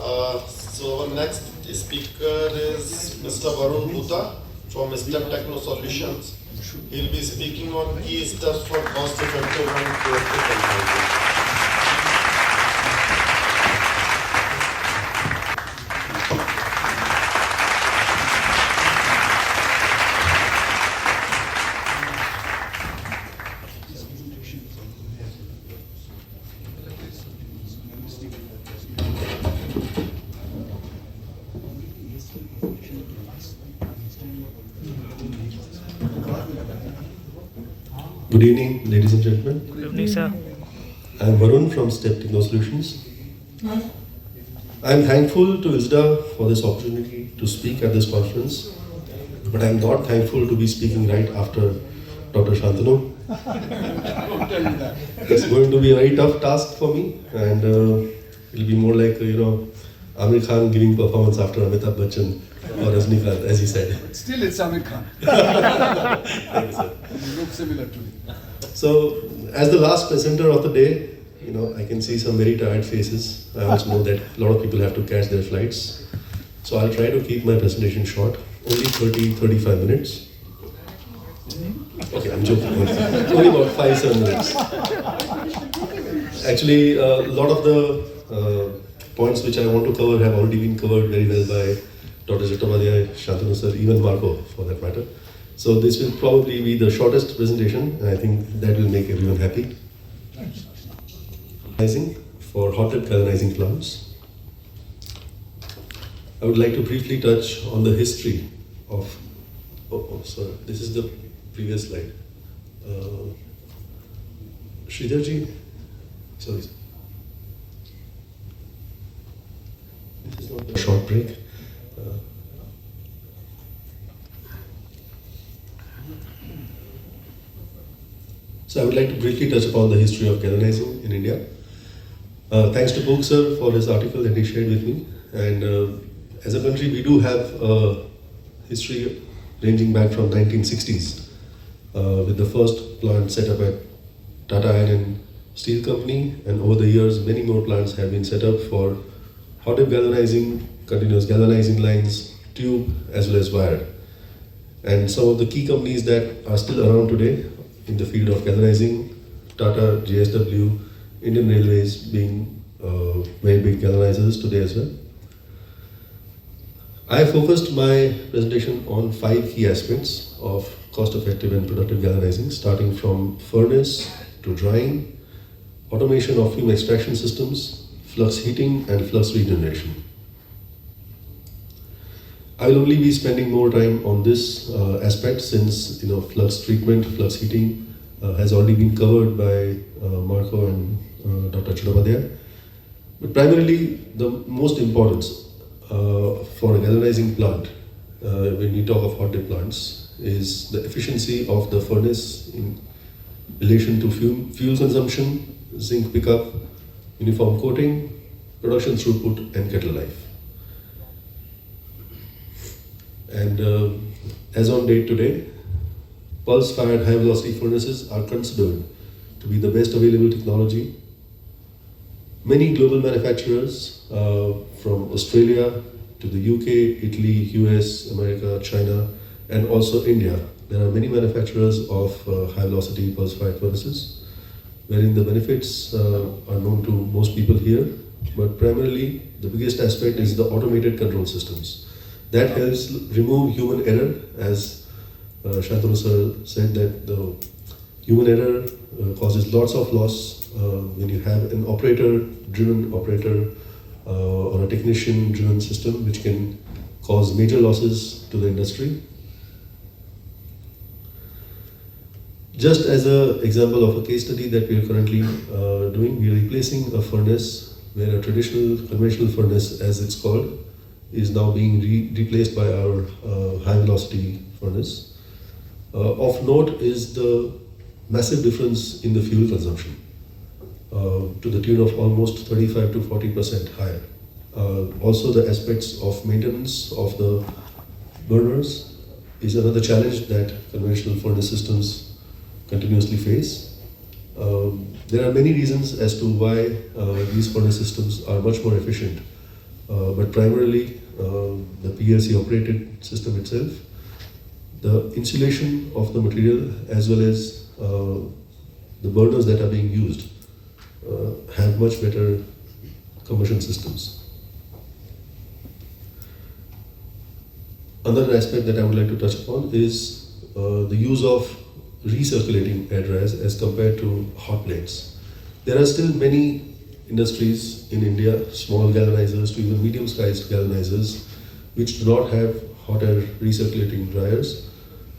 So our next speaker is Mr. Varun Bhuta from Step Techno Solutions. He'll be speaking on key steps for cost-effective and proactive technology. Good evening, ladies and gentlemen. Good evening, sir. I am Varun from Step Techno Solutions. I am thankful to ISDA for this opportunity to speak at this conference, but I am not thankful to be speaking right after Dr. Shantanu. It's going to be a very tough task for me, and it'll be more like, Amir Khan giving performance after Amitabh Bachchan or Rajnikant, as he said. Still, it's Amir Khan. Thank you, sir. You look similar to me. So, as the last presenter of the day, I can see some very tired faces. I also know that a lot of people have to catch their flights. So I'll try to keep my presentation short, only 30-35 minutes. Okay, I'm joking. Only about 5-7 minutes. Actually, a lot of the points which I want to cover have already been covered very well by Dr. Chattopadhyay, Shantanu sir, even Marco for that matter. So this will probably be the shortest presentation, and I think that will make everyone happy. Galvanizing for hot-dip galvanizing plants. I would like to briefly touch on the history of. Sorry, this is the previous slide. Sridharji, sorry. This is not a short break. So I would like to briefly touch upon the history of galvanizing in India. Thanks to Book sir for his article that he shared with me. And as a country, we do have a history ranging back from 1960s with the first plant set up at Tata Iron and Steel Company. And over the years, many more plants have been set up for hot dip galvanizing, continuous galvanizing lines, tube as well as wire. And some of the key companies that are still around today in the field of galvanizing, Tata, JSW, Indian Railways being very big galvanizers today as well. I focused my presentation on 5 key aspects of cost-effective and productive galvanizing, starting from furnace to drying, automation of fume extraction systems, flux heating and flux regeneration. I will only be spending more time on this aspect since flux treatment, flux heating has already been covered by Marco and Dr. Chattopadhyay. But primarily, the most importance for a galvanizing plant, when we talk of hot dip plants, is the efficiency of the furnace in relation to fuel consumption, zinc pickup, uniform coating, production throughput, and kettle life. And as on date today, pulse-fired high-velocity furnaces are considered to be the best available technology. Many global manufacturers from Australia to the UK, Italy, US, America, China, and also India. There are many manufacturers of high-velocity pulse-fired furnaces, wherein the benefits are known to most people here. But primarily, the biggest aspect is the automated control systems. That helps remove human error, as Shantanu sir said that the human error causes lots of loss when you have an operator-driven operator or a technician-driven system, which can cause major losses to the industry. Just as an example of a case study that we are currently doing, we are replacing a furnace where a traditional conventional furnace, as it's called, is now being replaced by our high-velocity furnace. Of note is the massive difference in the fuel consumption, to the tune of almost 35 to 40% higher. Also, the aspects of maintenance of the burners is another challenge that conventional furnace systems continuously face. There are many reasons as to why these furnace systems are much more efficient but primarily the PLC operated system itself, the insulation of the material as well as the burners that are being used have much better combustion systems. Another aspect that I would like to touch upon is the use of recirculating air dryers as compared to hot plates. There are still many industries in India, small galvanizers to even medium-sized galvanizers, which do not have hot air recirculating dryers.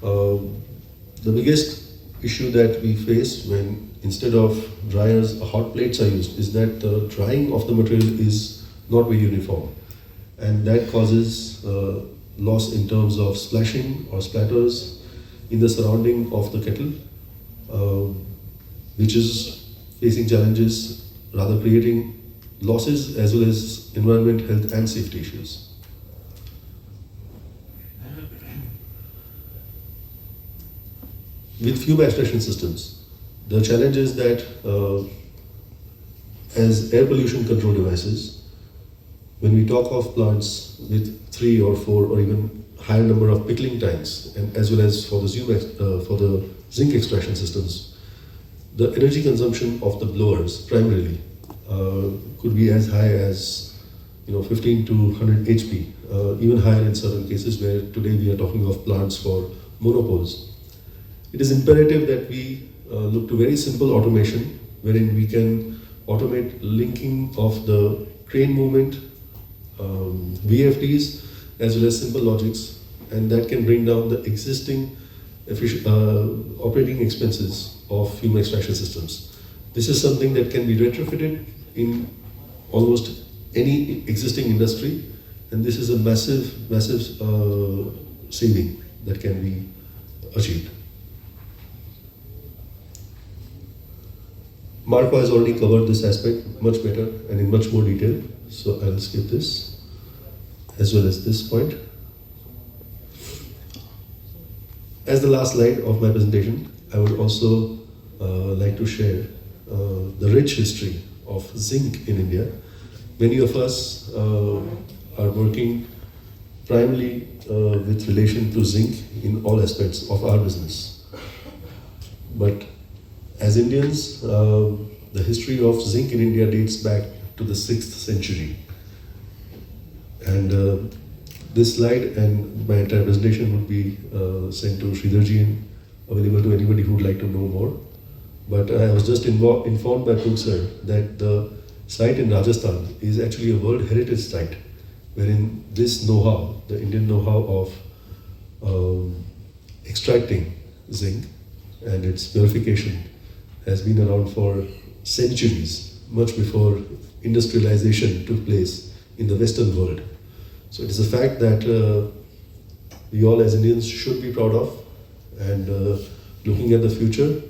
The biggest issue that we face when instead of dryers, hot plates are used is that the drying of the material is not very uniform, and that causes loss in terms of splashing or splatters in the surrounding of the kettle, which is facing challenges, rather creating losses as well as environment, health and safety issues. With fume extraction systems, the challenge is that as air pollution control devices, when we talk of plants with 3 or 4 or even higher number of pickling tanks, and as well as for the zinc extraction systems, the energy consumption of the blowers primarily could be as high as 15 to 100 HP, even higher in certain cases where today we are talking of plants for monopoles. It is imperative that we look to very simple automation wherein we can automate linking of the crane movement, VFDs, as well as simple logics, and that can bring down the existing operating expenses of fume extraction systems. This is something that can be retrofitted in almost any existing industry, and this is a massive saving that can be achieved. Marco has already covered this aspect much better and in much more detail, so I'll skip this as well as this point. As the last slide of my presentation, I would also like to share the rich history of zinc in India. Many of us are working primarily with relation to zinc in all aspects of our business. But as Indians, the history of zinc in India dates back to the 6th century. And this slide and my entire presentation would be sent to Sridharji and available to anybody who would like to know more. But I was just informed by Pug sir that the site in Rajasthan is actually a World Heritage Site, wherein this know-how, the Indian know-how of extracting zinc and its purification has been around for centuries, much before industrialization took place in the Western world. So it is a fact that we all as Indians should be proud of, and looking at the future,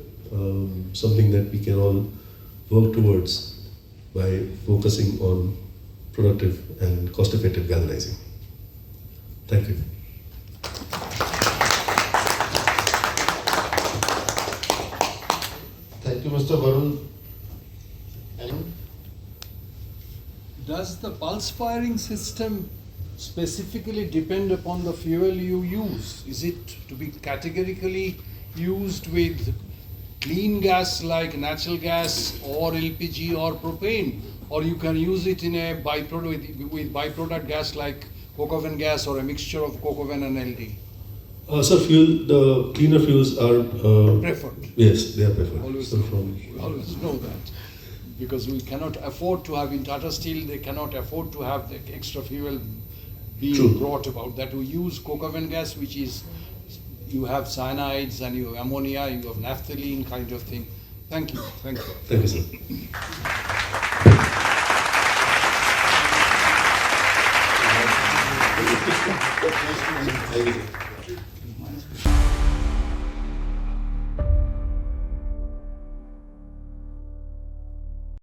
something that we can all work towards by focusing on productive and cost-effective galvanizing. Thank you. Thank you, Mr. Varun. Does the pulse firing system specifically depend upon the fuel you use? Is it to be categorically used with clean gas like natural gas or LPG or propane, or you can use it in a byproduct with byproduct gas like coke oven gas or a mixture of coke oven and LD? Sir, the cleaner fuels are Preferred. Yes, they are preferred. Always, So always know that, because we cannot afford to have in Tata Steel, they cannot afford to have the extra fuel being True. brought about. That we use coke oven gas, which is, you have cyanides and you have ammonia, you have naphthalene kind of thing. Thank you. Thank you. Thank you, sir.